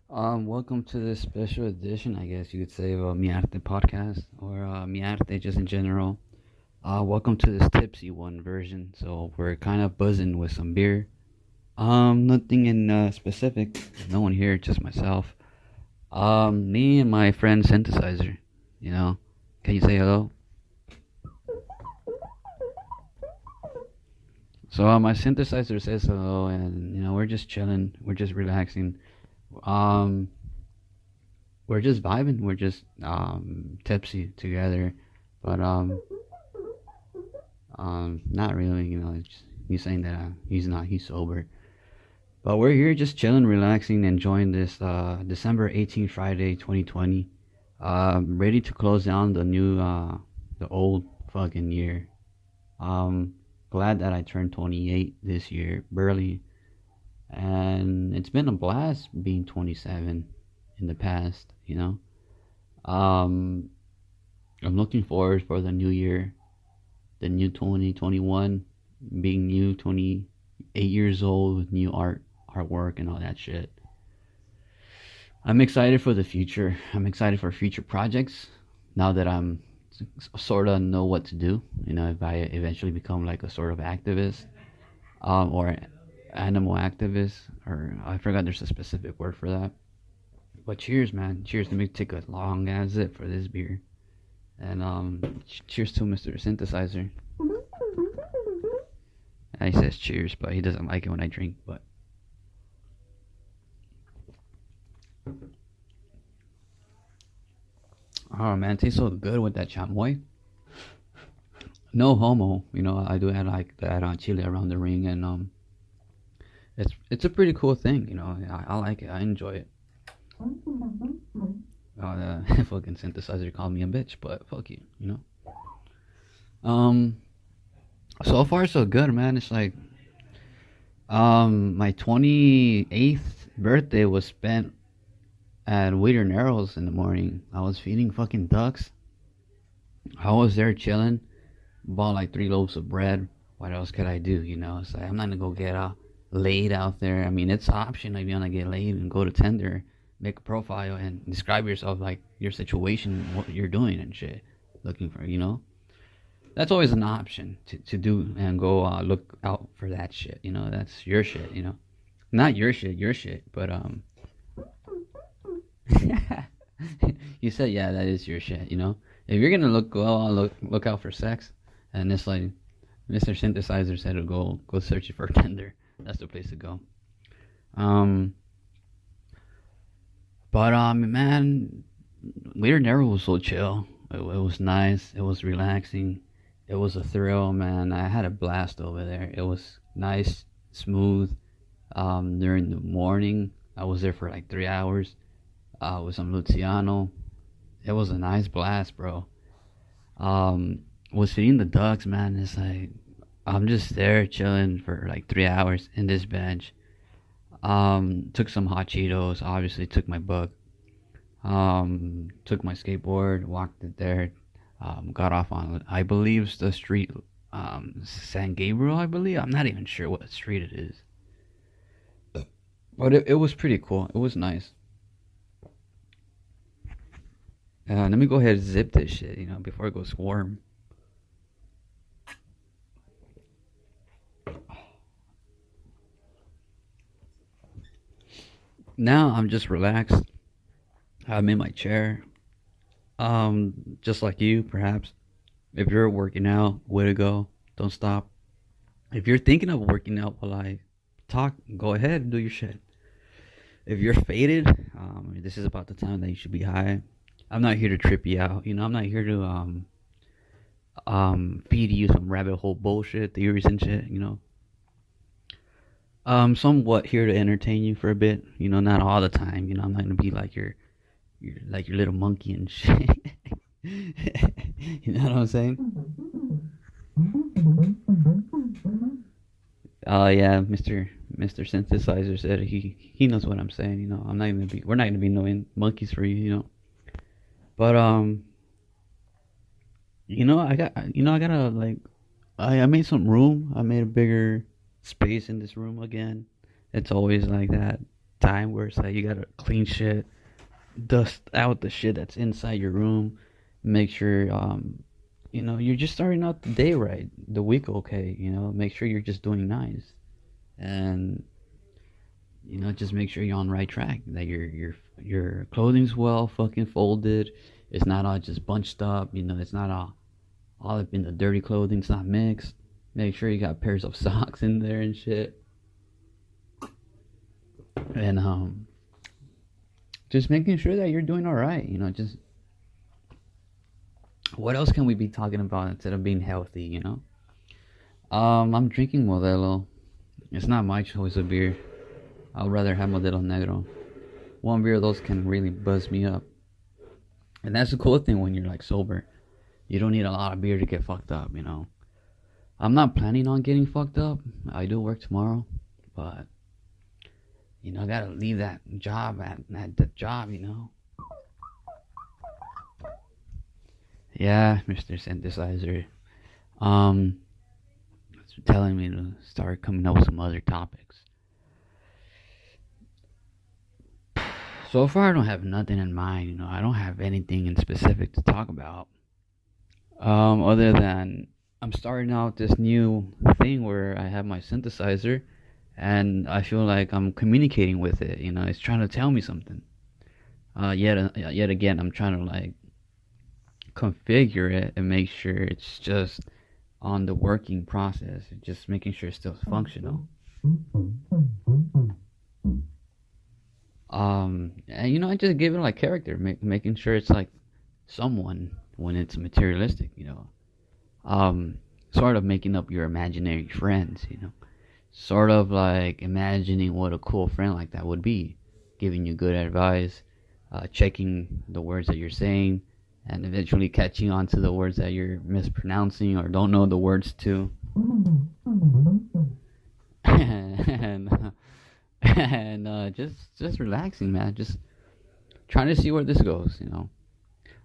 Welcome to this special edition, I guess you could say, of Mi Arte podcast or Mi Arte just in general. Welcome to this tipsy one version. So we're kind of buzzing with some beer. Nothing in specific. No one here, just myself. Me and my friend Synthesizer. You know, can you say hello? So my synthesizer says hello, and we're just chilling. We're just relaxing. Um, we're just vibing. We're just tipsy together, but not really. It's just, he's saying that he's not. He's sober, but we're here just chilling, relaxing, enjoying this December 18th, Friday, 2020. Ready to close down the old fucking year. Um, Glad that I turned 28 this year, barely, and it's been a blast being 27 in the past. Um, I'm looking forward for the new year, the new 2021, being new 28 years old with new artwork and all that shit. I'm excited for the future. I'm excited for future projects now that I'm sort of know what to do. If I eventually become like a sort of activist, or animal activist, or I forgot there's a specific word for that. But cheers, man. Cheers. Let me take a long ass zip for this beer. And cheers to Mr. Synthesizer. And he says cheers, but he doesn't like it when I drink. But oh man, it tastes so good with that chamoy. No homo, I do add like that on chili around the ring, and it's a pretty cool thing. I like it. I enjoy it. The fucking synthesizer called me a bitch, but fuck you. Um, so far so good, man. It's like my 28th birthday was spent at Waiter Narrows in the morning. I was feeding fucking ducks. I was there chilling, bought like 3 loaves of bread. What else could I do? It's like I'm not gonna go get laid out there. I mean, it's an option if you wanna get laid and go to Tinder, make a profile and describe yourself, like your situation, what you're doing and shit. Looking for, that's always an option to do and go look out for that shit. That's your shit. Not your shit, but you said, yeah, that is your shit. If you're gonna look out for sex, and it's like Mr. Synthesizer said to go search for Tinder. That's the place to go. Um, but man, Leader Never was so chill. It was nice. It was relaxing. It was a thrill, man. I had a blast over there. It was nice, smooth. During the morning, I was there for like 3 hours. With some Luciano. It was a nice blast, bro. Was feeding the ducks, man. It's like I'm just there chilling for like 3 hours in this bench. Took some hot Cheetos. Obviously, took my book. Took my skateboard, walked it there. Got off on, I believe, it's the street, San Gabriel. I believe. I'm not even sure what street it is, but it was pretty cool. It was nice. Let me go ahead and zip this shit, before it goes warm. Now I'm just relaxed. I'm in my chair. Just like you, perhaps. If you're working out, way to go. Don't stop. If you're thinking of working out while I talk, go ahead and do your shit. If you're faded, this is about the time that you should be high. I'm not here to trip you out. I'm not here to feed you some rabbit hole bullshit theories and shit. Somewhat here to entertain you for a bit. Not all the time. I'm not gonna be like your little monkey and shit. You know what I'm saying? Oh yeah, Mr. Synthesizer said he knows what I'm saying. I'm not gonna be we're not gonna be knowing monkeys for you. But I gotta like I made some room. I made a bigger space in this room again. It's always like that. time where it's like you gotta clean shit, dust out the shit that's inside your room, make sure you're just starting out the day right, the week okay, make sure you're just doing nice, and just make sure you're on the right track, that your clothing's well fucking folded, it's not all just bunched up, it's not all up in the dirty clothing, it's not mixed. Make sure you got pairs of socks in there and shit, and just making sure that you're doing all right. Just what else can we be talking about instead of being healthy? I'm drinking Modelo. It's not my choice of beer. I'd rather have Modelo Negro. One beer of those can really buzz me up, and that's the cool thing when you're like sober. You don't need a lot of beer to get fucked up. I'm not planning on getting fucked up. I do work tomorrow, but I gotta leave that job at the job. Yeah, Mr. Synthesizer. It's telling me to start coming up with some other topics. So far, I don't have nothing in mind. I don't have anything in specific to talk about. Other than I'm starting out this new thing where I have my synthesizer, and I feel like I'm communicating with it. It's trying to tell me something. Yet again, I'm trying to like configure it and make sure it's just on the working process, just making sure it's still functional. And I just give it like character, making sure it's like someone when it's materialistic. Sort of making up your imaginary friends. Sort of like imagining what a cool friend like that would be, giving you good advice, checking the words that you're saying, and eventually catching on to the words that you're mispronouncing or don't know the words to. and just relaxing, man. Just trying to see where this goes.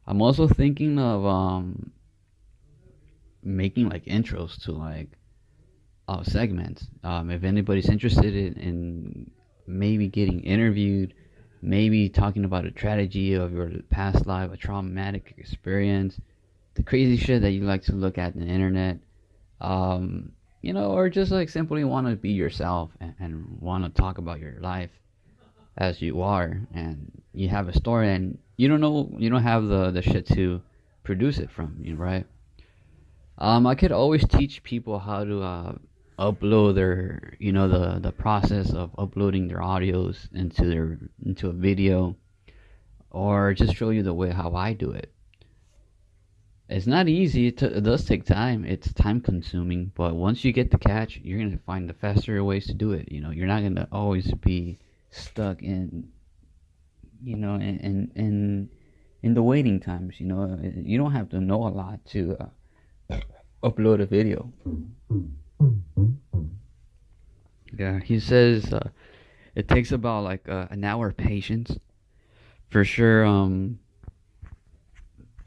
I'm also thinking of making like intros to like segments. If anybody's interested in maybe getting interviewed, maybe talking about a tragedy of your past life, a traumatic experience, the crazy shit that you like to look at on the internet, or just like simply want to be yourself and want to talk about your life as you are, and you have a story and you don't have the shit to produce it from, right? I could always teach people how to upload their the process of uploading their audios into a video, or just show you the way how I do it. It's not easy. It does take time. It's time consuming, but once you get the catch, you're gonna find the faster ways to do it. You're not gonna always be stuck in in the waiting times. You don't have to know a lot to upload a video. Yeah, he says it takes about like an hour patience for sure.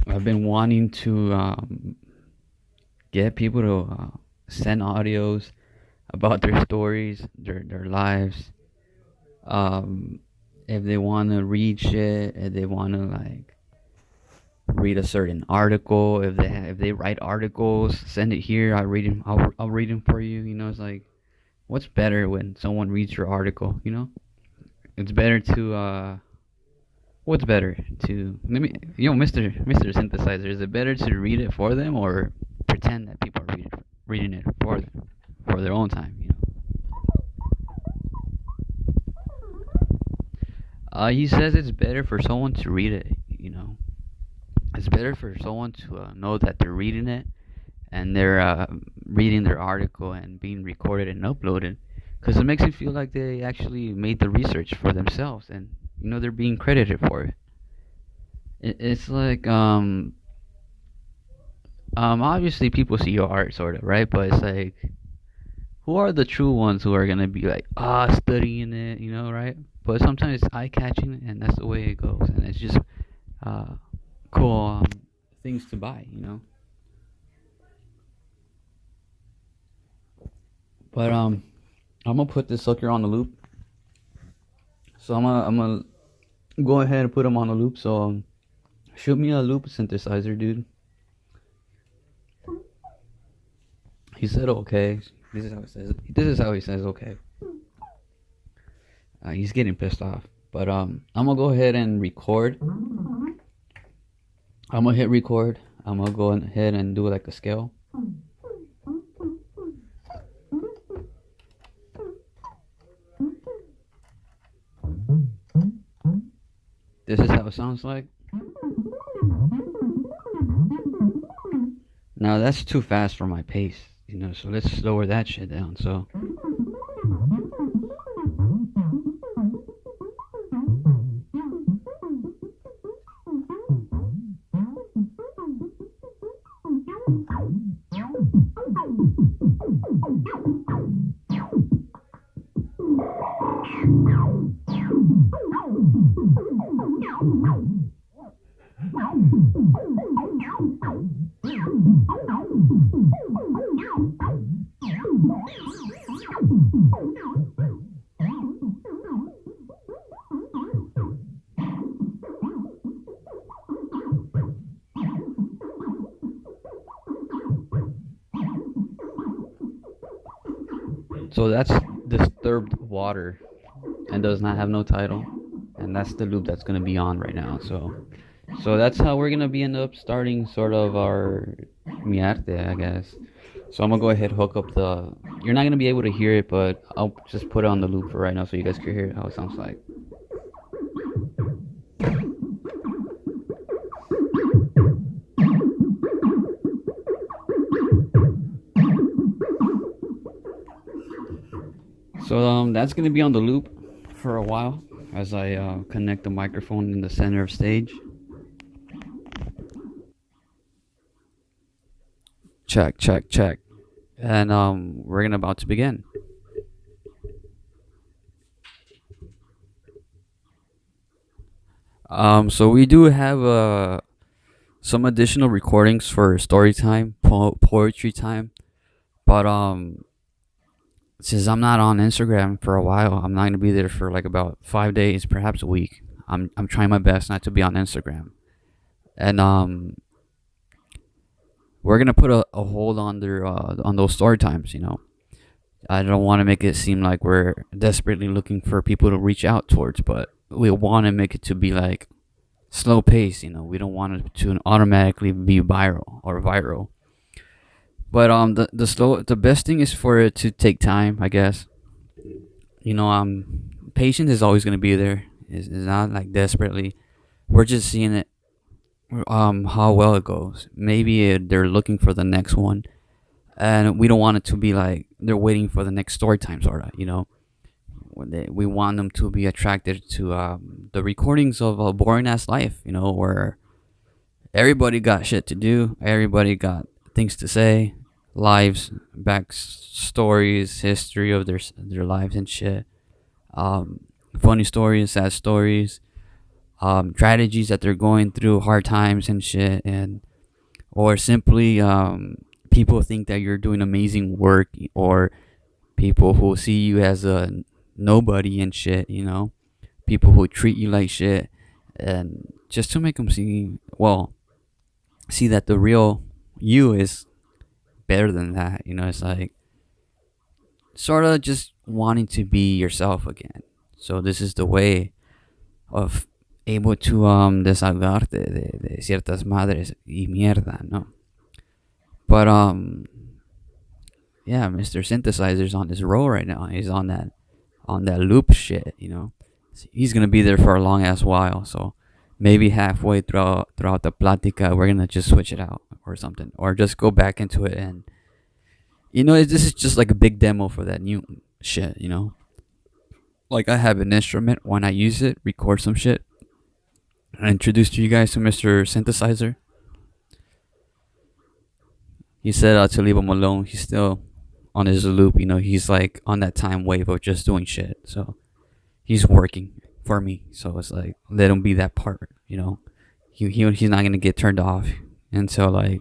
I've been wanting to get people to send audios about their stories, their lives. If they want to read shit, if they want to like read a certain article, if they write articles, send it here. I'll read them for you. It's like, what's better when someone reads your article? It's better to what's better to let me Mr. Synthesizer, is it better to read it for them or pretend that people are reading it for them for their own time? He says it's better for someone to read it. It's better for someone to know that they're reading it and they're reading their article and being recorded and uploaded, because it makes it feel like they actually made the research for themselves, and they're being credited for it. It's like obviously people see your art, sort of, right? But it's like, who are the true ones who are gonna be like studying it, right? But sometimes it's eye catching, and that's the way it goes, and it's just cool things to buy, But I'm gonna put this sucker on the loop So I'm gonna go ahead and put him on a loop. So shoot me a loop synthesizer, dude. He said okay. This is how it says. This is how he says okay. He's getting pissed off. But I'm gonna go ahead and record. I'm gonna hit record. I'm gonna go ahead and do like a scale. This is how it sounds like. Now that's too fast for my pace, so let's slower that shit down. So that's disturbed water and does not have no title, and that's the loop that's gonna be on right now. So that's how we're gonna be end up starting sort of our mi arte, I guess. So I'm gonna go ahead hook up the. You're not gonna be able to hear it, but I'll just put it on the loop for right now so you guys can hear how it sounds like. So that's gonna be on the loop for a while as I connect the microphone in the center of stage. Check, check, check, and we're gonna about to begin. So we do have some additional recordings for story time, poetry time, but since I'm not on Instagram for a while, I'm not gonna be there for like about 5 days, perhaps a week. I'm trying my best not to be on Instagram, and we're gonna put a hold on their on those story times. I don't want to make it seem like we're desperately looking for people to reach out towards, but we want to make it to be like slow pace. We don't want it to automatically be viral. But the best thing is for it to take time, I guess. Patience is always gonna be there. It's not like desperately. We're just seeing it, how well it goes. Maybe they're looking for the next one, and we don't want it to be like they're waiting for the next story time, sorta. We want them to be attracted to the recordings of a boring ass life. Where everybody got shit to do, everybody got things to say, lives, back stories, history of their lives and shit. Funny stories, sad stories, tragedies that they're going through, hard times and shit, and or simply people think that you're doing amazing work, or people who see you as a nobody and shit. People who treat you like shit, and just to make them see that the real you is better than that. It's like sort of just wanting to be yourself again. So this is the way of able to desahogarte de ciertas madres y mierda, no? But yeah, Mr. Synthesizer's on his roll right now. He's on that loop shit. He's gonna be there for a long ass while. So maybe halfway throughout the plática, we're gonna just switch it out or something, or just go back into it. And this is just like a big demo for that new shit. Like I have an instrument. When I use it, record some shit. I introduced you guys to Mr. Synthesizer. He said to leave him alone. He's still on his loop. He's like on that time wave of just doing shit. So he's working for me. So it's like, let him be that part. He's not gonna get turned off until like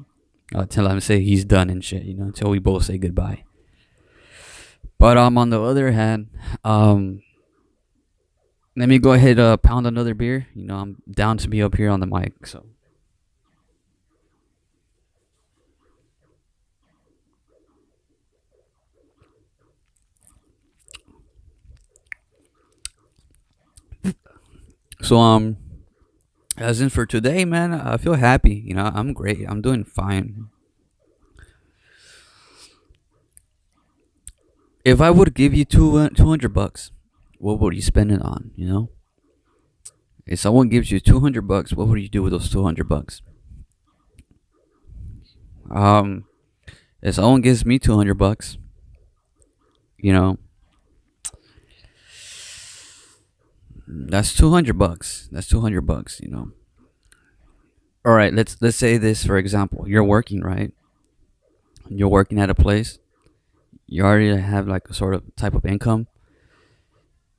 until I say he's done and shit. Until we both say goodbye. But on the other hand, Let me go ahead pound another beer. You know, I'm down to be up here on the mic. So as in for today, man, I feel happy. You know, I'm great. I'm doing fine. If I would give you 200 bucks, what would you spend it on? You know, if someone gives you 200 bucks, what would you do with those 200 bucks? Um, if someone gives me 200 bucks, you know, that's 200 bucks. That's 200 bucks. You know. All right. Let's say this for example. You're working, right? You're working at a place. You already have like a sort of type of income.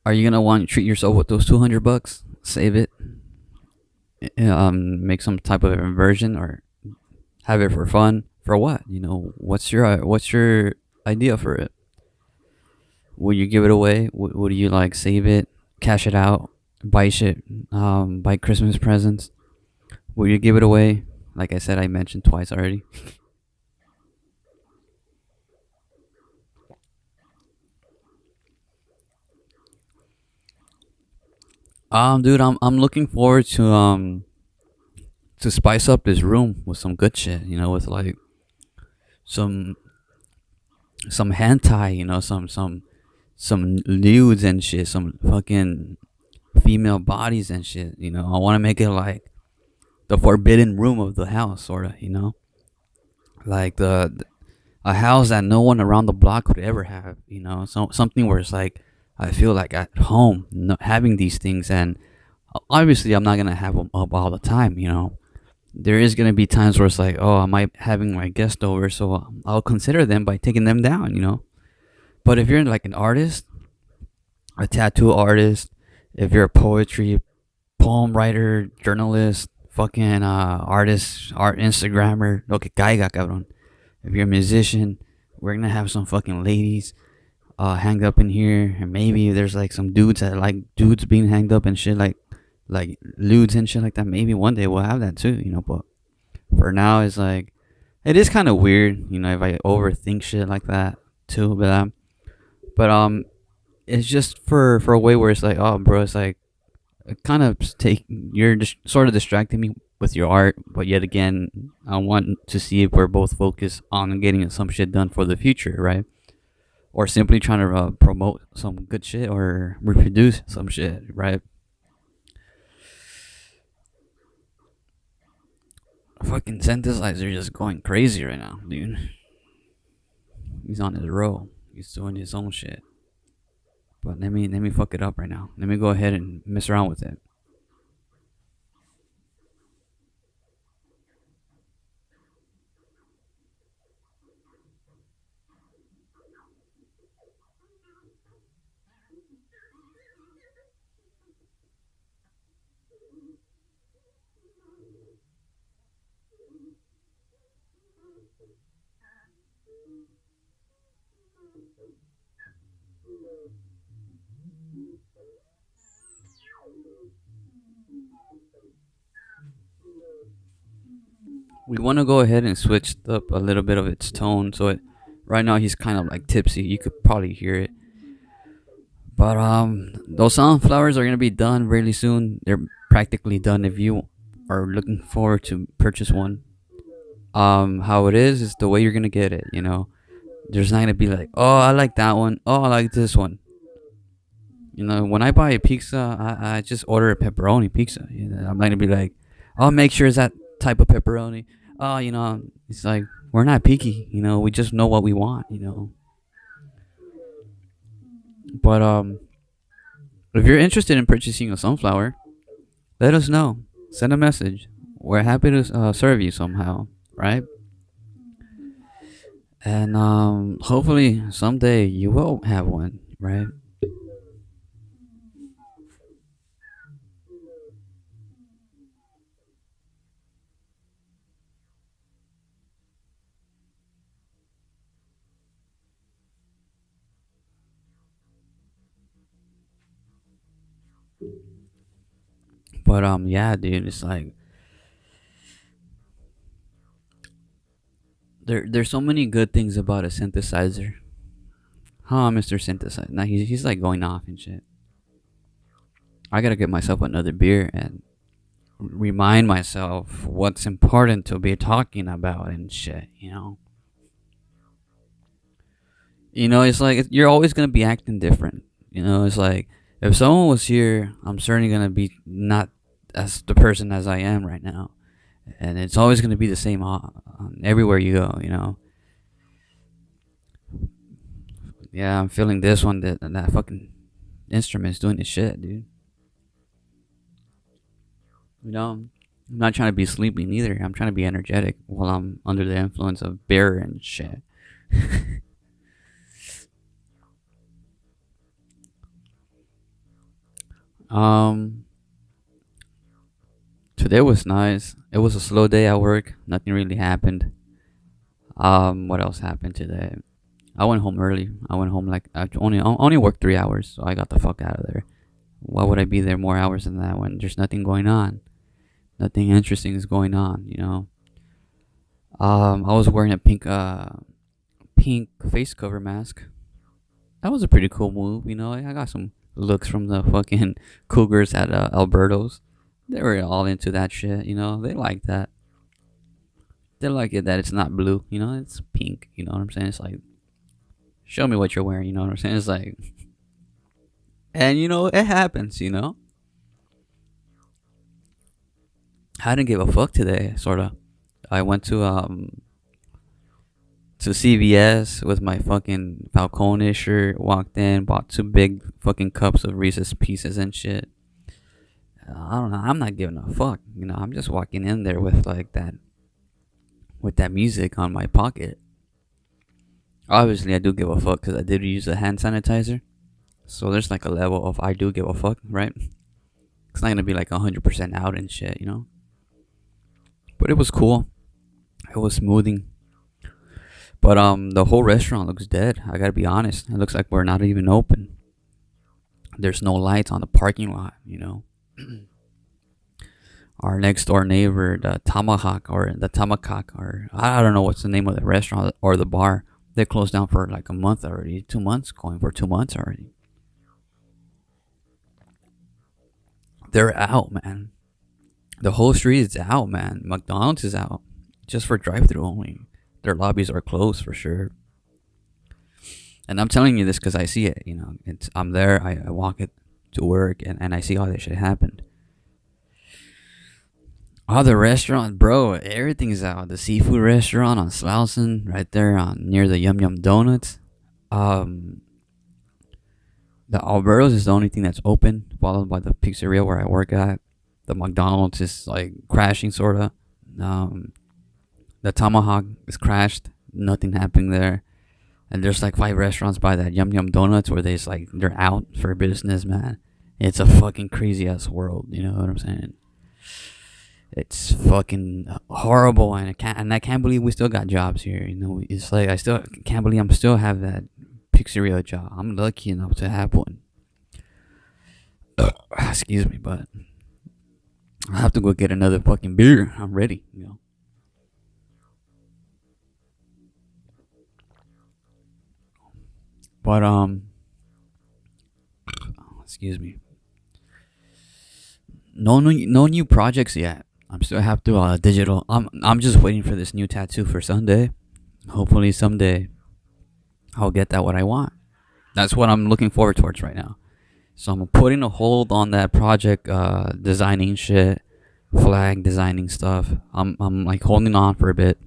Are you gonna want to treat yourself with those 200 bucks? Save it. Make some type of inversion or have it for fun. For what? You know, what's your idea for it? Will you give it away? Would you like save it, cash it out, buy shit, buy Christmas presents? Will you give it away? Like I said, I mentioned twice already. Dude, I'm looking forward to spice up this room with some good shit. You know, with like some some hentai. You know, some nudes and shit. Some fucking female bodies and shit. You know, I want to make it like the forbidden room of the house, sort of. You know, like a house that no one around the block could ever have. You know, something where it's like I feel like at home, having these things, and obviously I'm not gonna have them up all the time. You know, there is gonna be times where it's like, oh, I might having my guest over, so I'll consider them by taking them down. You know, but if you're like an artist, a tattoo artist, if you're a poetry poem writer, journalist, fucking artist, art Instagrammer, lo que caiga, cabrón. If you're a musician, we're gonna have some fucking ladies hanged up in here, and maybe there's like some dudes that like dudes being hanged up and shit, like lewds and shit like that. Maybe one day we'll have that too, you know. But for now, it's like it is kind of weird, you know, if I overthink shit like that too. But it's just for a way where it's like, oh, bro, it's like kind of take you're just sort of distracting me with your art, but yet again, I want to see if we're both focused on getting some shit done for the future, right? Or simply trying to promote some good shit or reproduce some shit, right? Fucking Synthesizer just going crazy right now, dude. He's on his roll. He's doing his own shit. But let me fuck it up right now. Let me go ahead and mess around with it. We want to go ahead and switch up a little bit of its tone. So right now he's kind of like tipsy. You could probably hear it. But those sunflowers are gonna be done really soon. They're practically done. If you are looking forward to purchase one, how it is the way you're gonna get it. You know, there's not gonna be like, oh, I like that one. Oh, I like this one. You know, when I buy a pizza, I just order a pepperoni pizza. You know, I'm not gonna be like, I'll make sure it's that type of pepperoni. Oh, you know, it's like we're not picky. You know, we just know what we want. You know, but if you're interested in purchasing a sunflower, let us know. Send a message. We're happy to serve you somehow, right? And hopefully someday you will have one, right? But yeah, dude, it's like there's so many good things about a synthesizer. Huh, Mr. Synthesizer. Now he's like going off and shit. I gotta get myself another beer and remind myself what's important to be talking about and shit. It's like you're always gonna be acting different. It's like if someone was here, I'm certainly gonna be not as the person as I am right now, and it's always gonna be the same everywhere you go. Yeah, I'm feeling this one that fucking instrument's doing this shit, dude. I'm not trying to be sleepy neither. I'm trying to be energetic while I'm under the influence of beer and shit. um, Today was nice. It was a slow day at work. Nothing really happened. What else happened today? I went home early. I went home like I only worked 3 hours, so I got the fuck out of there. Why would I be there more hours than that when there's nothing going on? Nothing interesting is going on. I was wearing a pink face cover mask. That was a pretty cool move. I got some looks from the fucking cougars at Alberto's. They were all into that shit. They like that. They like it that it's not blue. It's pink. You know what I'm saying? It's like, show me what you're wearing. You know what I'm saying? It's like, and it happens. I didn't give a fuck today. Sorta. I went to CVS with my fucking Falcone shirt. Walked in, bought 2 big fucking cups of Reese's Pieces and shit. I don't know. I'm not giving a fuck. I'm just walking in there with like that, with that music on my pocket. Obviously, I do give a fuck because I did use a hand sanitizer. So there's like a level of I do give a fuck, right? It's not gonna be like 100% out and shit. But it was cool. It was smoothing. But the whole restaurant looks dead. I gotta be honest. It looks like we're not even open. There's no lights on the parking lot. Our next door neighbor, the Tomahawk or the Tomahawk, or I don't know what's the name of the restaurant or the bar. They closed down for like a month already. 2 months, going for 2 months already. They're out, man. The whole street is out, man. McDonald's is out, just for drive-through only. Their lobbies are closed for sure. And I'm telling you this because I see it. I'm there. I walk it to work, and I see all this shit happened. Oh, the restaurant, bro, everything's out. The seafood restaurant on Slauson, right there on near the Yum Yum Donuts. Um, the Alberto's is the only thing that's open, followed by the pizzeria where I work at. The McDonald's is like crashing, sorta. The Tomahawk is crashed. Nothing happening there. And there's like 5 restaurants by that Yum Yum Donuts where they're out for business, man. It's a fucking crazy ass world. You know what I'm saying? It's fucking horrible, and I can't believe we still got jobs here. It's like I still can't believe I'm still have that pizzeria job. I'm lucky enough to have one. Excuse me, but I have to go get another fucking beer. I'm ready. But excuse me. No new projects yet. I'm still have to digital. I'm just waiting for this new tattoo for Sunday. Hopefully someday I'll get that what I want. That's what I'm looking forward towards right now. So I'm putting a hold on that project, designing shit, flag designing stuff. I'm like holding on for a bit,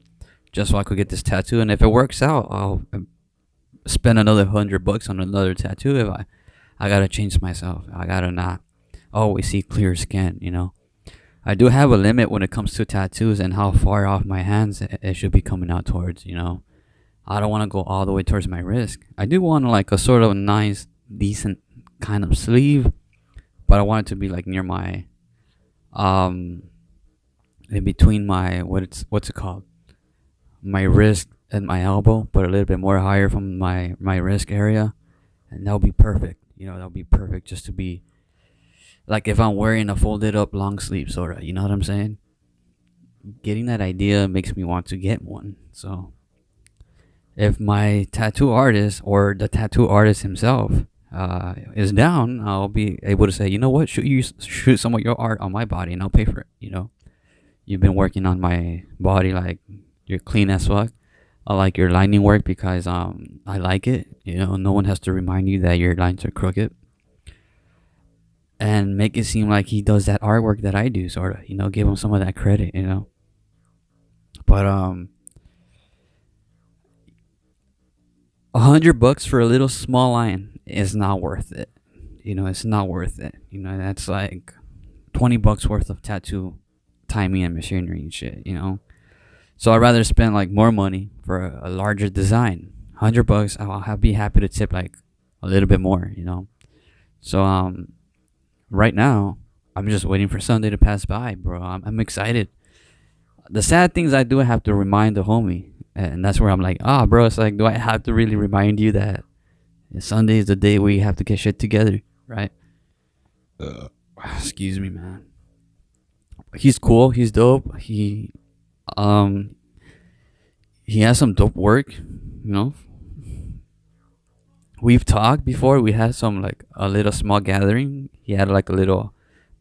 just so I could get this tattoo. And if it works out, I'll spend another $100 on another tattoo. If I gotta change myself. I gotta not always see clear skin. I do have a limit when it comes to tattoos and how far off my hands it should be coming out towards. I don't want to go all the way towards my wrist. I do want like a sort of nice, decent kind of sleeve, but I want it to be like near my, in between my what's it called, my wrist and my elbow, but a little bit more higher from my wrist area, and that'll be perfect. That'll be perfect just to be Like if I'm wearing a folded up long sleeve, sort of. You know what I'm saying? Getting that idea makes me want to get one. So if my tattoo artist or the tattoo artist himself is down, I'll be able to say, you know what, shoot some of your art on my body, and I'll pay for it. You've been working on my body, like you're clean as fuck. I like your lining work because I like it. No one has to remind you that your lines are crooked, and make it seem like he does that artwork that I do, sort of. Give him some of that credit. But $100 for a little small line is not worth it. It's not worth it. That's like $20 worth of tattoo timing and machinery and shit. So I'd rather spend like more money for a larger design. $100, be happy to tip like a little bit more. So right now I'm just waiting for Sunday to pass by, bro. I'm excited. The sad things I do have to remind the homie, and that's where I'm like, bro, it's like, do I have to really remind you that Sunday is the day we have to get shit together, right? Excuse me, man. He's cool. He's dope. Um he has some dope work. We've talked before. We had some like a little small gathering. He had like a little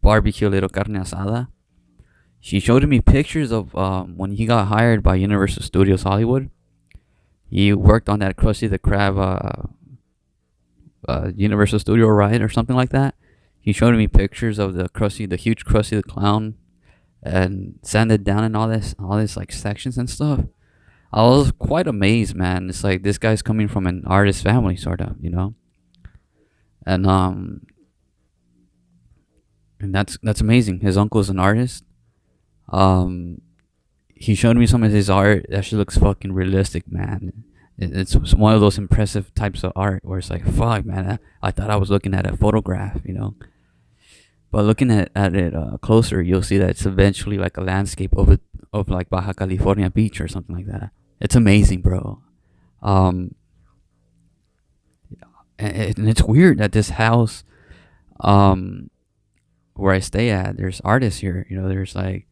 barbecue, little carne asada. She showed me pictures of when he got hired by Universal Studios Hollywood. He worked on that Krusty the Krab Universal Studio ride or something like that. He showed me pictures of the huge Krusty the Clown, and sanded down and all this like sections and stuff. I was quite amazed, man. It's like this guy's coming from an artist family, sort of, and that's amazing. His uncle's an artist. He showed me some of his art. That shit looks fucking realistic, man. It's one of those impressive types of art where it's like, fuck, man. I thought I was looking at a photograph, But looking at it closer, you'll see that it's eventually like a landscape of like Baja California beach or something like that. It's amazing, bro. And it's weird that this house, where I stay at, there's artists here. There's like,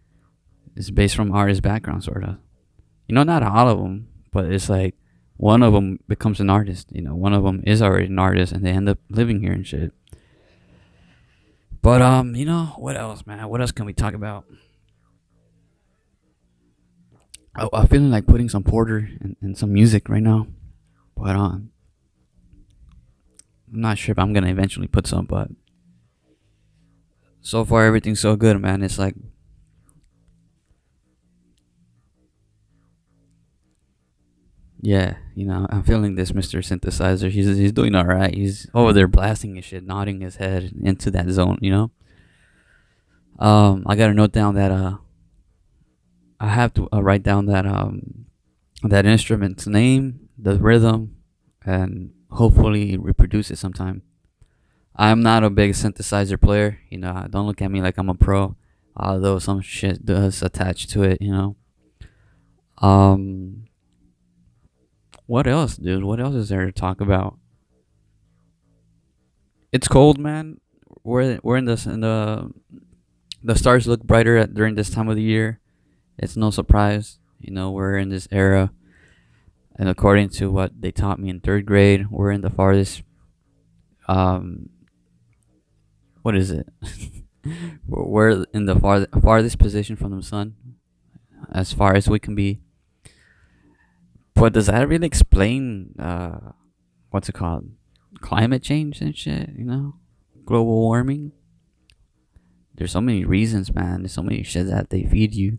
it's based from artist background, sort of. Not all of them, but it's like one of them becomes an artist. One of them is already an artist, and they end up living here and shit. But what else, man? What else can we talk about? I'm feeling like putting some porter and some music right now, but I'm not sure if I'm gonna eventually put some. But so far, everything's so good, man. It's like, yeah, I'm feeling this Mr. Synthesizer. He's doing all right. He's over there blasting his shit, nodding his head into that zone. I gotta note down that I have to write down that instrument's name, the rhythm, and hopefully reproduce it sometime. I'm not a big synthesizer player. Don't look at me like I'm a pro, although some shit does attach to it. Um, what else, dude? What else is there to talk about? It's cold, man. We're in the stars look brighter during this time of the year. It's no surprise. We're in this era, and according to what they taught me in third grade, we're in the farthest. What is it? We're in the farthest position from the sun, as far as we can be. But does that really explain what's it called? Climate change and shit, Global warming. There's so many reasons, man. There's so many shit that they feed you.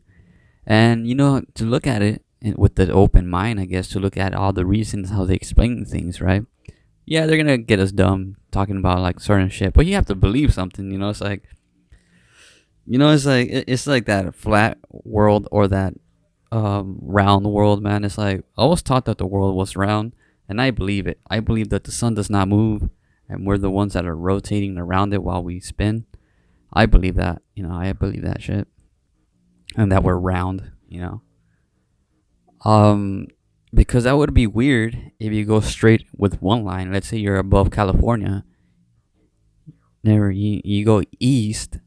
And, to look at it with the open mind, I guess, to look at all the reasons how they explain things, right? Yeah, they're going to get us dumb talking about like certain shit, but you have to believe something, It's like, it's like that flat world or that round world, man. It's like I was taught that the world was round, and I believe it. I believe that the sun does not move, and we're the ones that are rotating around it while we spin. I believe that. I believe that shit, and that we're round. Because that would be weird if you go straight with one line. Let's say you're above California. never you go east,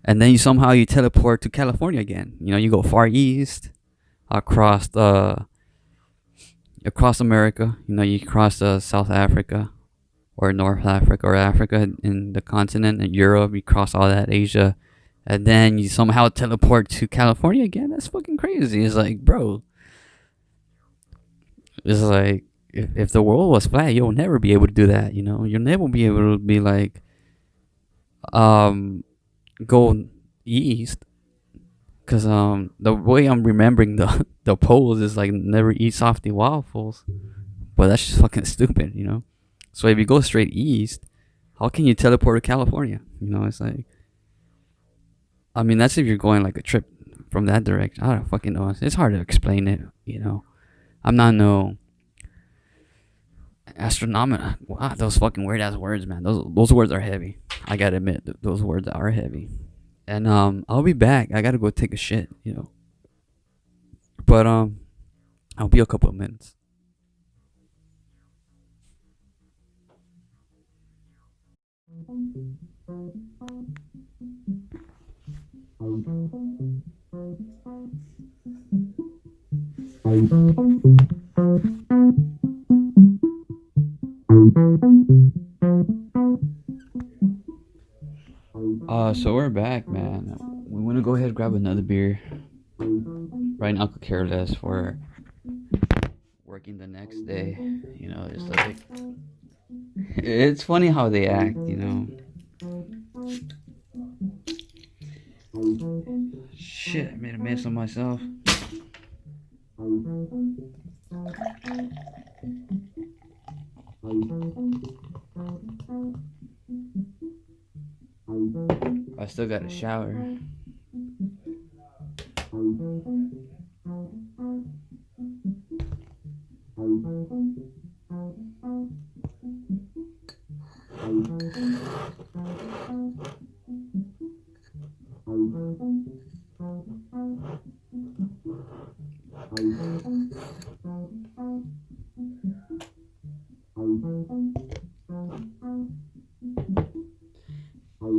and then you somehow you teleport to California again. You know, you go far east across the across America. You know, you cross South Africa or North Africa or Africa in the continent and Europe. You cross all that Asia, and then you somehow teleport to California again. That's fucking crazy. It's like, bro, it's like if the world was flat, you'll never be able to do that. You know, you'll never be able to be like, um, go east, cause the way I'm remembering the polls is like never eat softy waffles, but that's just fucking stupid. You know, so if you go straight east, how can you teleport to California? You know, it's like, I mean, that's if you're going like a trip from that direction. I don't fucking know. It's hard to explain it. You know, I'm not no astronomer. Wow, those fucking weird ass words, man. Those words are heavy. I gotta admit, those words are heavy. And I'll be back. I gotta go take a shit. You know, but I'll be a couple of minutes. So we're back, man. We want to go ahead and grab another beer. Right now, I could care less for working the next day. You know, it's like it's funny how they act. You know, shit, I made a mess of myself. I still got to shower.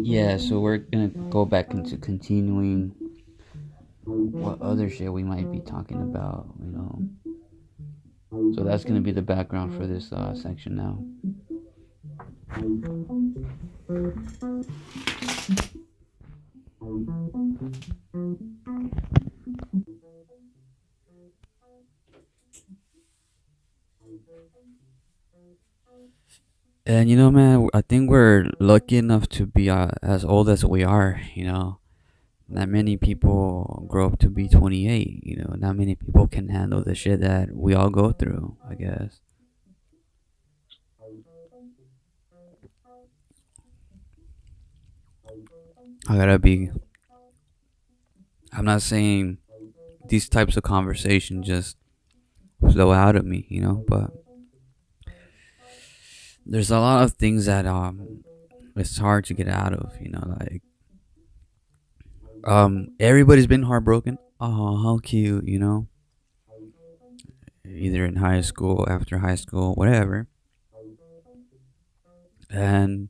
Yeah, so we're gonna go back into continuing what other shit we might be talking about, you know. So that's gonna be the background for this section now. And you know, man, I think we're lucky enough to be as old as we are. You know, not many people grow up to be 28. You know, not many people can handle the shit that we all go through, I guess. I gotta be. I'm not saying these types of conversations just flow out of me, you know, but there's a lot of things that it's hard to get out of, you know, like everybody's been heartbroken. Oh, how cute, you know, either in high school, after high school, whatever. And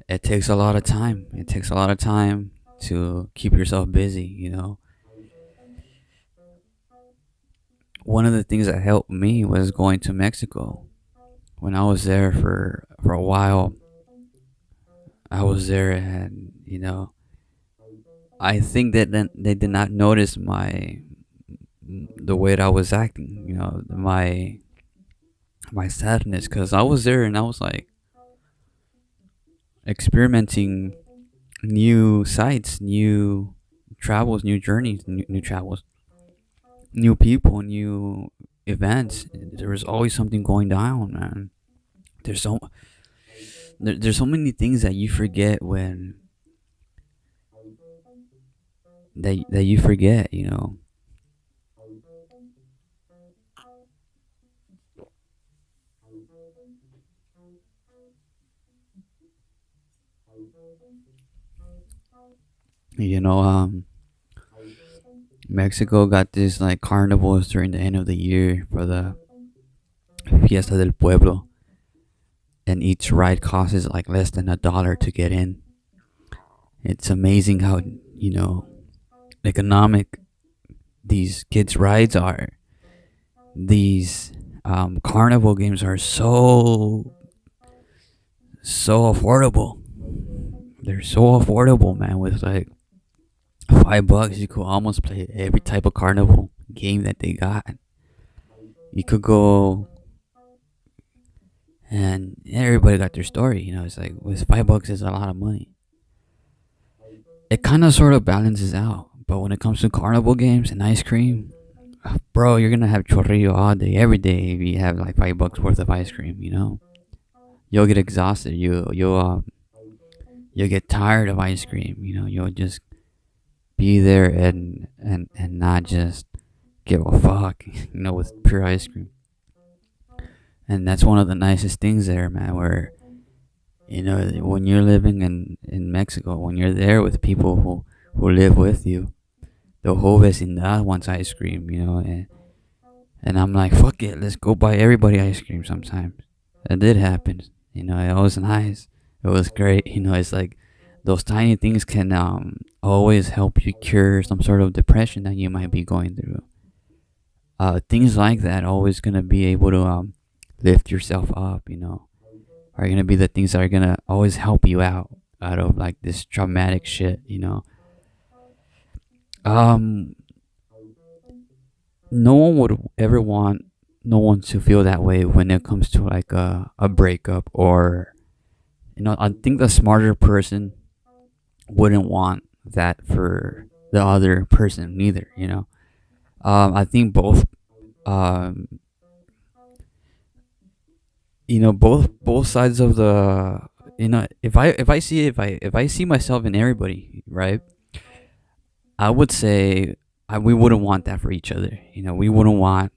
it takes a lot of time. It takes a lot of time to keep yourself busy, you know. One of the things that helped me was going to Mexico. When I was there for a while, I was there, and you know, I think that then they did not notice the way that I was acting, you know, my sadness, because I was there and I was like experimenting new sights, new travels, new journeys, new travels, new people, new events. There was always something going down, man. There's so there's so many things that you forget when that you forget, you know. You know, Mexico got this like carnivals during the end of the year for the Fiesta del Pueblo, and each ride costs like less than $1 to get in. It's amazing how, economic these kids' rides are. These carnival games are so affordable. They're so affordable, man. With like $5, you could almost play every type of carnival game that they got. You could go, and everybody got their story. It's like with $5 is a lot of money. It kind of sort of balances out. But when it comes to carnival games and ice cream, bro, you're gonna have chorrillo all day, every day if you have like $5 worth of ice cream. You'll get exhausted. You'll get tired of ice cream. You'll just be there and not just give a fuck. With pure ice cream. And that's one of the nicest things there, man. Where when you're living in Mexico, when you're there with people who live with you, the whole vecindad wants ice cream, and I'm like, fuck it, let's go buy everybody ice cream sometimes. It did happen, it was nice, it was great, it's like those tiny things can always help you cure some sort of depression that you might be going through. Things like that always gonna be able to lift yourself up, are gonna be the things that are gonna always help you out of like this traumatic shit, No one would ever want no one to feel that way when it comes to like a breakup, or I think the smarter person wouldn't want that for the other person neither. I think both both sides of the, if I see myself in everybody, right, I would say we wouldn't want that for each other. We wouldn't want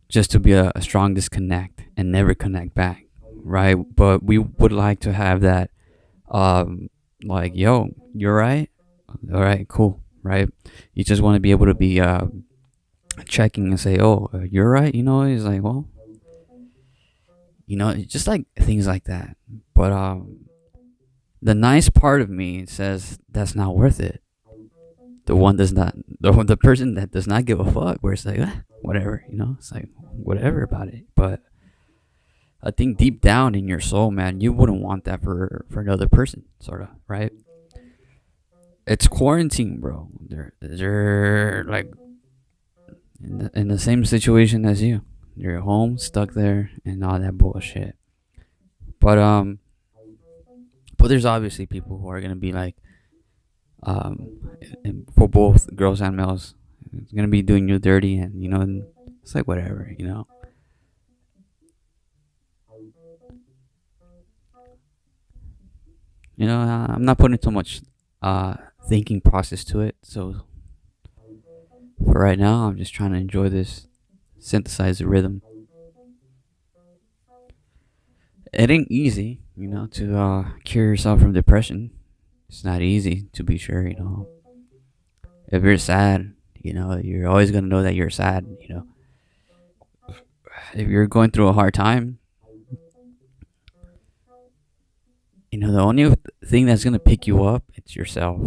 just to be a strong disconnect and never connect back, right? But we would like to have that like, yo, you're right, all right, cool, right? You just want to be able to be checking and say, oh, you're right, it's like, well, just like things like that. But the nice part of me says that's not worth it. The person that does not give a fuck, where it's like, whatever, it's like whatever about it. But I think deep down in your soul, man, you wouldn't want that for another person, sort of, right? It's quarantine, bro. They're like in the same situation as you. You're home, stuck there, and all that bullshit. But there's obviously people who are gonna be like, and for both girls and males, it's gonna be doing you dirty, and and it's like whatever. I'm not putting too much thinking process to it. So for right now, I'm just trying to enjoy this synthesizer rhythm. It ain't easy, to cure yourself from depression. It's not easy, to be sure. If you're sad, you're always gonna know that you're sad. If you're going through a hard time, the only thing that's gonna pick you up, it's yourself.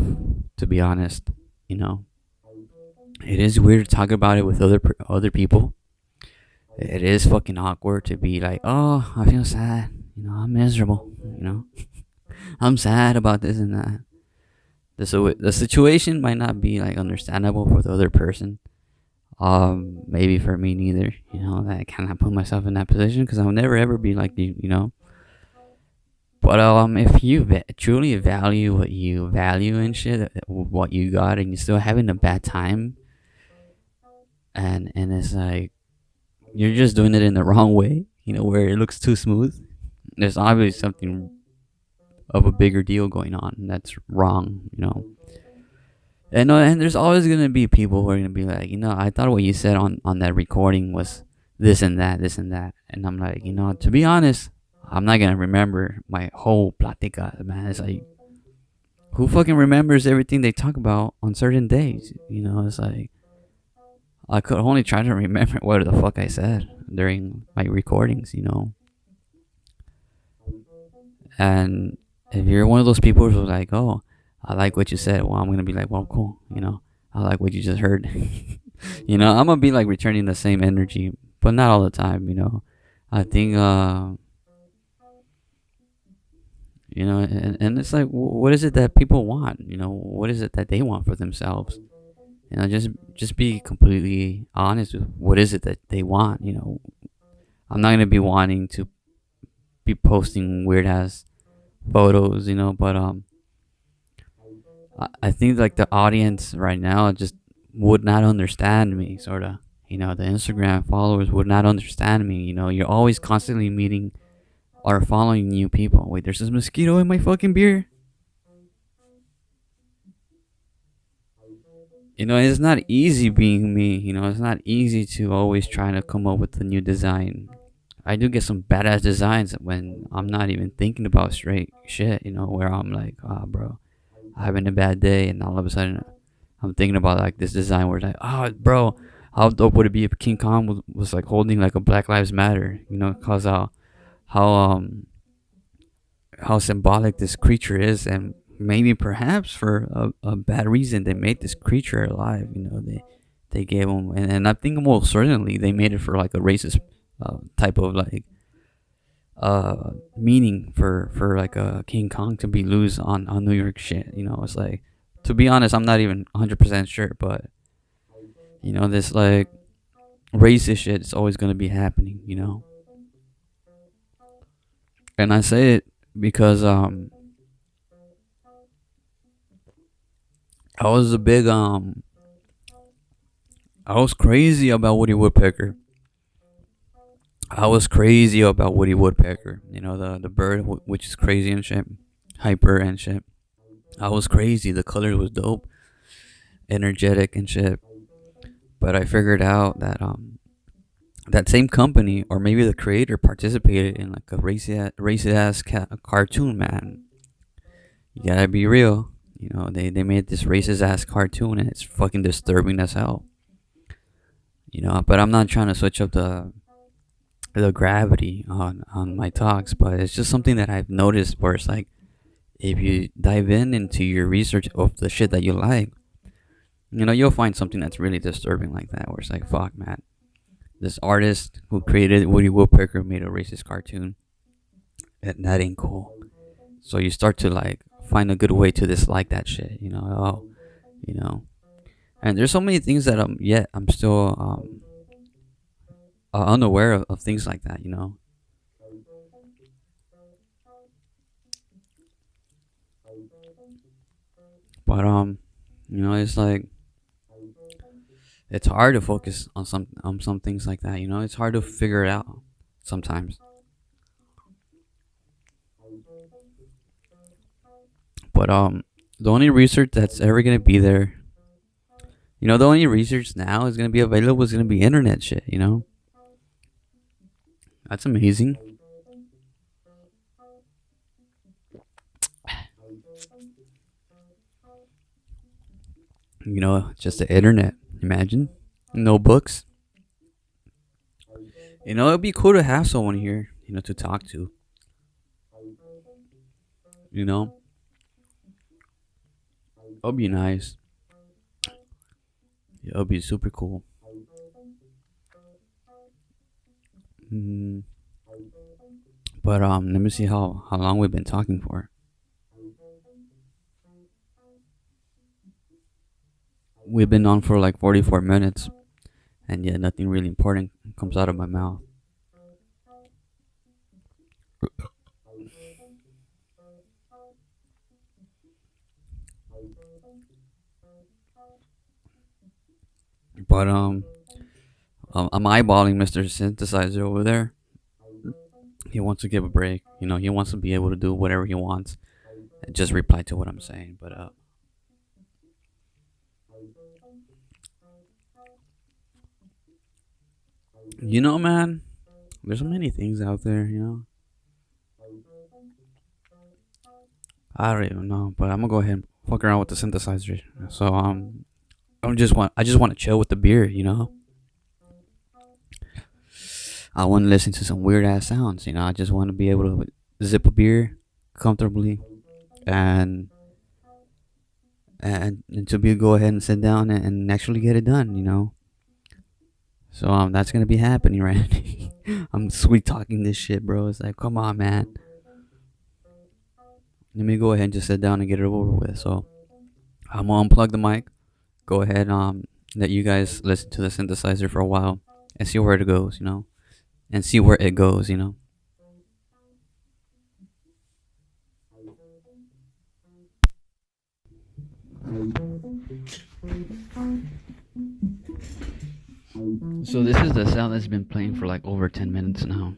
To be honest, it is weird to talk about it with other people. It is fucking awkward to be like, oh, I feel sad. I'm miserable. I'm sad about this and that. The situation might not be like understandable for the other person. Maybe for me neither. I cannot put myself in that position because I'll never ever be like you. But if you truly value what you value and shit, what you got, and you're still having a bad time, and it's like you're just doing it in the wrong way, where it looks too smooth. There's obviously something of a bigger deal going on that's wrong, And there's always gonna be people who are gonna be like, I thought what you said on that recording was this and that, and I'm like, to be honest, I'm not gonna remember my whole platica, man. It's like, who fucking remembers everything they talk about on certain days? It's like, I could only try to remember what the fuck I said. during my recordings, And if you're one of those people who's like, oh, I like what you said, well, I'm gonna be like, well, cool, I like what you just heard. I'm gonna be like returning the same energy, but not all the time. I think, and it's like, what is it that people want? What is it that they want for themselves? Just be completely honest with what is it that they want. I'm not gonna be wanting to be posting weird ass photos, but I think like the audience right now just would not understand me, sort of. The Instagram followers would not understand me. You're always constantly meeting or following new people. Wait, there's this mosquito in my fucking beer. It's not easy being me. It's not easy to always try to come up with a new design. I do get some badass designs when I'm not even thinking about straight shit, where I'm like, bro, I'm having a bad day, and all of a sudden I'm thinking about like this design where it's like, bro, how dope would it be if King Kong was like holding like a Black Lives Matter, cause how symbolic this creature is, and maybe perhaps for a bad reason they made this creature alive. They gave him, and I think most certainly they made it for like a racist type of like meaning for like a King Kong to be loose on New York shit. It's like, to be honest, I'm not even 100% sure, but this like racist shit is always gonna be happening. And I say it because I was a big I was crazy about Woody Woodpecker. I was crazy about Woody Woodpecker. The bird, which is crazy and shit, hyper and shit. I was crazy. The colors was dope, energetic and shit. But I figured out that that same company, or maybe the creator, participated in like a racist ass cartoon, man. You gotta be real. They made this racist ass cartoon, and it's fucking disturbing as hell. But I'm not trying to switch up the gravity on my talks, but it's just something that I've noticed where it's like, if you dive into your research of the shit that you like, you'll find something that's really disturbing like that, where it's like, fuck, man, this artist who created Woody Woodpecker made a racist cartoon, and that ain't cool. So you start to like find a good way to dislike that shit, and there's so many things that I'm still unaware of things like that, but it's like, it's hard to focus on some things like that. It's hard to figure it out sometimes. But the only research that's ever gonna be there, the only research now is gonna be available is gonna be internet shit. That's amazing. Just the internet. Imagine, no books. It'd be cool to have someone here, to talk to. It'll be nice. It'll be super cool. Mm, but let me see how long we've been talking for. We've been on for like 44 minutes, and yet nothing really important comes out of my mouth. But I'm eyeballing Mr. Synthesizer over there. He wants to give a break. He wants to be able to do whatever he wants and just reply to what I'm saying. But man, there's so many things out there. I don't even know, but I'm gonna go ahead and fuck around with the synthesizer. So I just want to chill with the beer. I want to listen to some weird ass sounds. You know, I just want to be able to zip a beer comfortably and and to be go ahead and sit down and actually get it done. You know, so that's gonna be happening, right? I'm sweet talking this shit, bro. It's like, come on, man. Let me go ahead and just sit down and get it over with. So I'm gonna unplug the mic. Go ahead, let you guys listen to the synthesizer for a while and see where it goes. You know, and see where it goes. You know. So this is the sound that's been playing for like over 10 minutes now.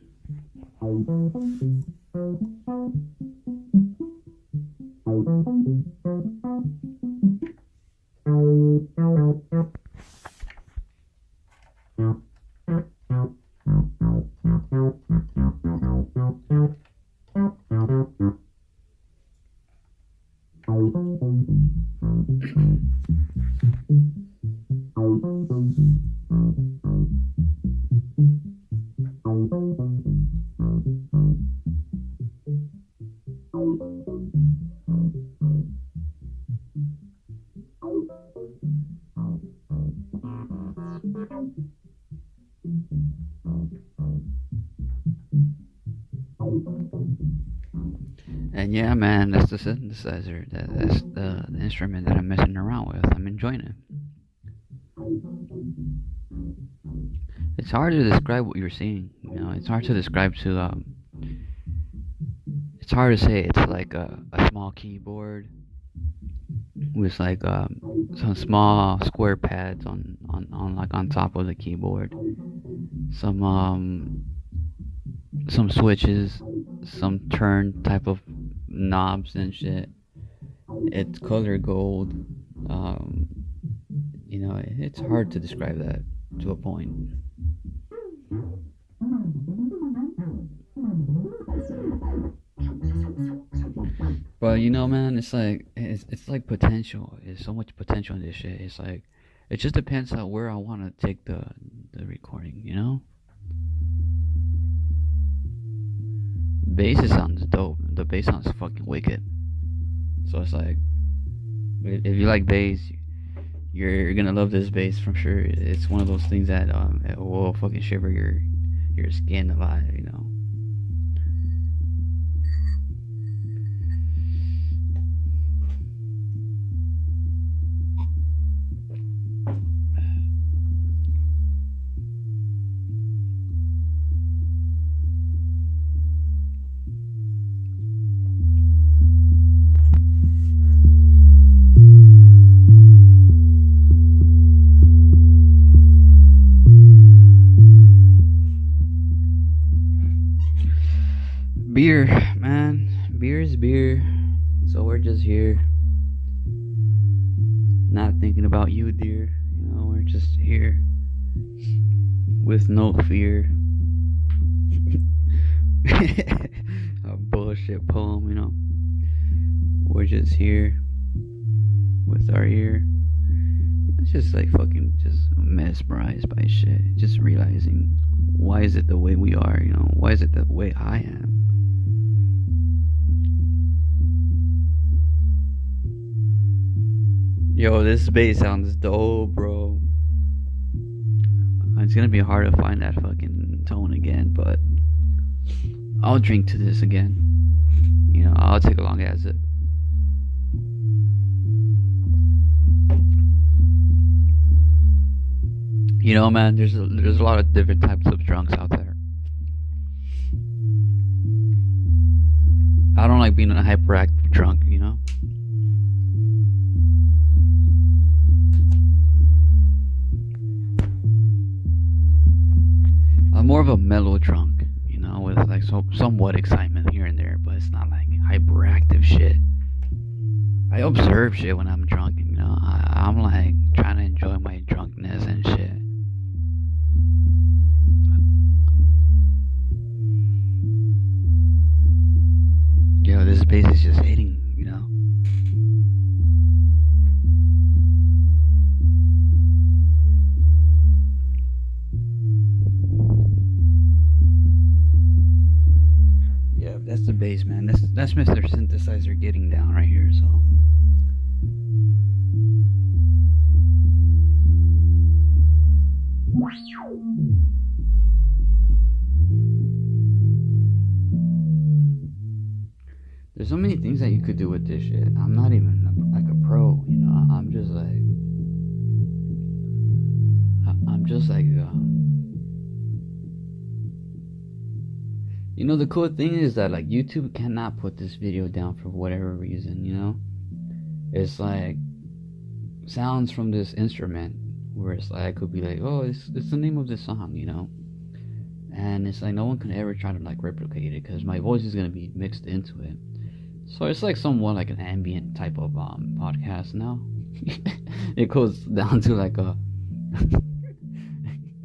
And yeah, man, that's the synthesizer. That's the instrument that I'm messing around with. I'm enjoying it. It's hard to describe what you're seeing. You know, it's hard to describe to. It's hard to say. It's like a small keyboard with like some small square pads on like on top of the keyboard. Some switches, some turn type of knobs and shit. It's color gold. Um, you know, it's hard to describe that to a point. But you know, man, it's like potential. There's so much potential in this shit. It's like it just depends on where I want to take the recording. You know, bass sounds dope. The bass sounds fucking wicked. So it's like if you like bass, you're gonna love this bass for sure. It's one of those things that it will fucking shiver your skin alive. You know. Beer, man. Beer is beer. So we're just here. Not thinking about you, dear. You know, we're just here. With no fear. A bullshit poem, you know. We're just here. With our ear. It's just like fucking just mesmerized by shit. Just realizing why is it the way we are, you know? Why is it the way I am? Yo, this bass sounds dope, bro. It's gonna be hard to find that fucking tone again, but I'll drink to this again. You know, I'll take a long as it. You know, man, there's a lot of different types of drunks out there. I don't like being a hyperactive drunk, you know? I'm more of a mellow drunk, you know, with like somewhat excitement here and there, but it's not like hyperactive shit. I observe shit when I'm drunk, you know. I'm like trying to enjoy my drunkenness and shit. Yo, this bass is just hitting, you know. bass, man. That's Mr. Synthesizer getting down right here. So. There's so many things that you could do with this shit. I'm not even like a pro, you know. I'm just like you know, the cool thing is that like YouTube cannot put this video down for whatever reason, you know. It's like sounds from this instrument where it's like I could be like, oh, it's the name of this song, you know. And it's like no one can ever try to like replicate it because my voice is gonna be mixed into it. So it's like somewhat like an ambient type of podcast now. It goes down to like a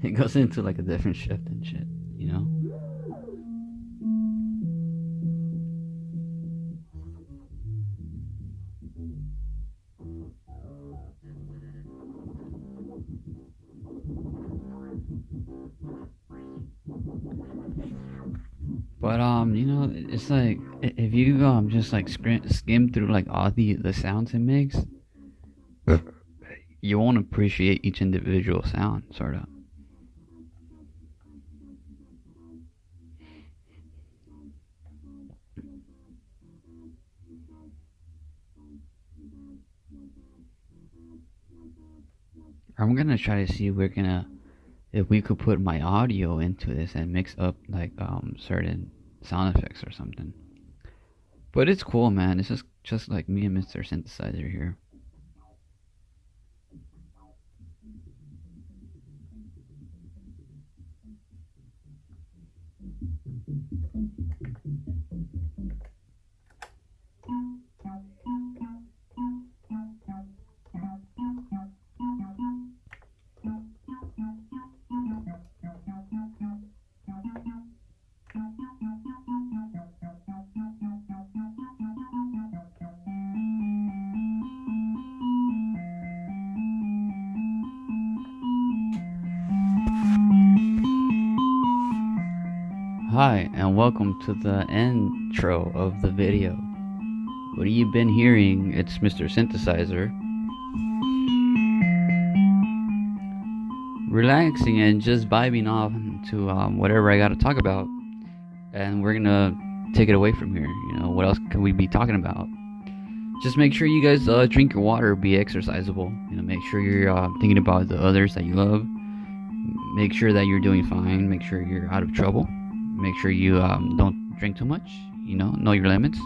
it goes into like a different shift and shit, you know. But you know, it's like if you just like skim through like all the sounds it makes, you won't appreciate each individual sound, sort of. I'm gonna try to see if we could put my audio into this and mix up like certain sound effects or something. But it's cool, man. It's just like me and Mr. Synthesizer here. Hi, and welcome to the intro of the video. What you've been hearing, it's Mr. Synthesizer relaxing and just vibing off to whatever I gotta talk about, and we're gonna take it away from here. You know, what else can we be talking about? Just make sure you guys drink your water, be exercisable. You know, make sure you're thinking about the others that you love. Make sure that you're doing fine. Make sure you're out of trouble. Make sure you don't drink too much. You know your limits.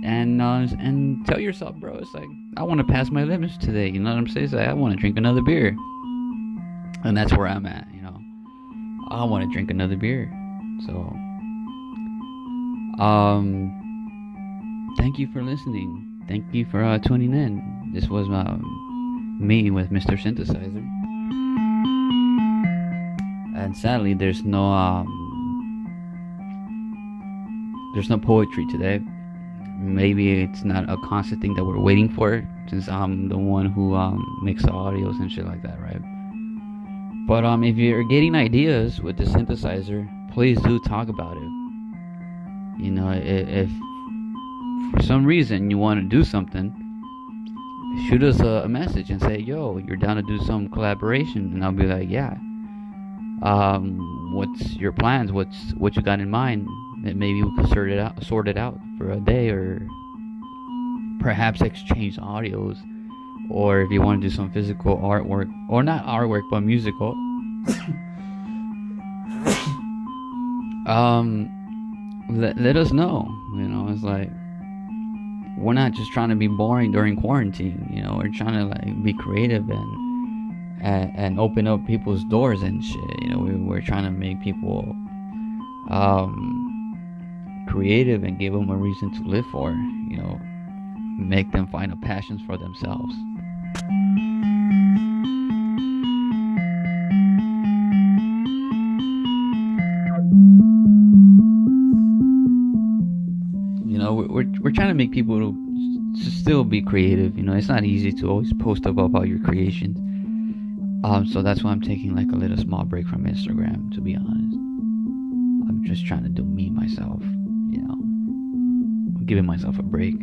And tell yourself, bro, it's like I want to pass my limits today. You know what I'm saying? It's like, I want to drink another beer, and that's where I'm at. You know, I want to drink another beer. So, thank you for listening. Thank you for tuning in. This was me with Mr. Synthesizer, and sadly, there's no poetry today. Maybe it's not a constant thing that we're waiting for, since I'm the one who makes the audios and shit like that, right? But if you're getting ideas with the synthesizer, please do talk about it. You know, if for some reason you want to do something, shoot us a message and say, yo, you're down to do some collaboration, and I'll be like, yeah. What's your plans? What you got in mind? That maybe we could sort it out for a day, or perhaps exchange audios, or if you want to do some physical artwork, or not artwork but musical. Let us know. You know, it's like we're not just trying to be boring during quarantine. You know, we're trying to like be creative and open up people's doors and shit. You know, we're trying to make people creative and give them a reason to live for. You know, make them find a passion for themselves. You know, we're trying to make people to still be creative. You know, it's not easy to always post about your creations. So that's why I'm taking like a little small break from Instagram, to be honest. I'm just trying to do me, myself, you know. giving myself a break.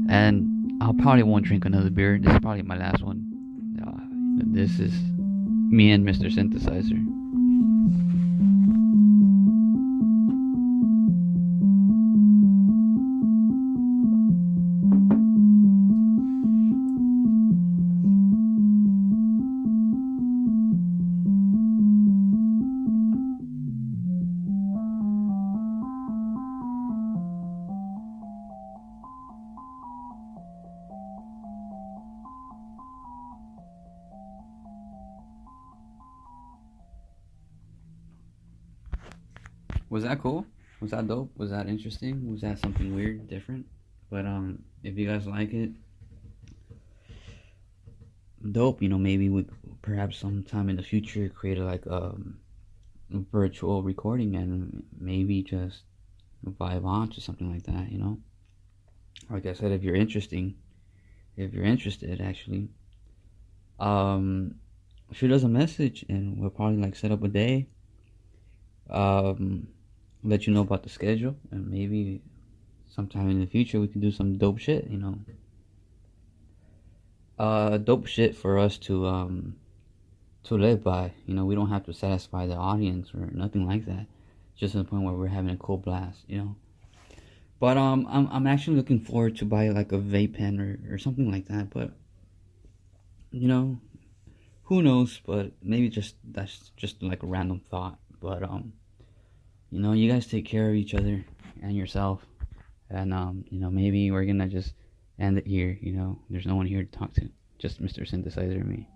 And I probably won't drink another beer. This is probably my last one. This is me and Mr. Synthesizer. Was that cool? Was that dope? Was that interesting? Was that something weird, different? But if you guys like it, dope. Maybe we perhaps sometime in the future create like virtual recording and maybe just vibe on to something like that. Like I said, if you're interested, actually, um, shoot us a message and we'll probably like set up a day. Um, let you know about the schedule and maybe sometime in the future we can do some dope shit. Dope shit for us to live by. We don't have to satisfy the audience or nothing like that. Just to the point where we're having a cool blast. But I'm actually looking forward to buy like a vape pen or something like that. But who knows? But maybe that's just like a random thought. But you guys take care of each other and yourself. And maybe we're gonna just end it here. There's no one here to talk to. Just Mr. Synthesizer and me.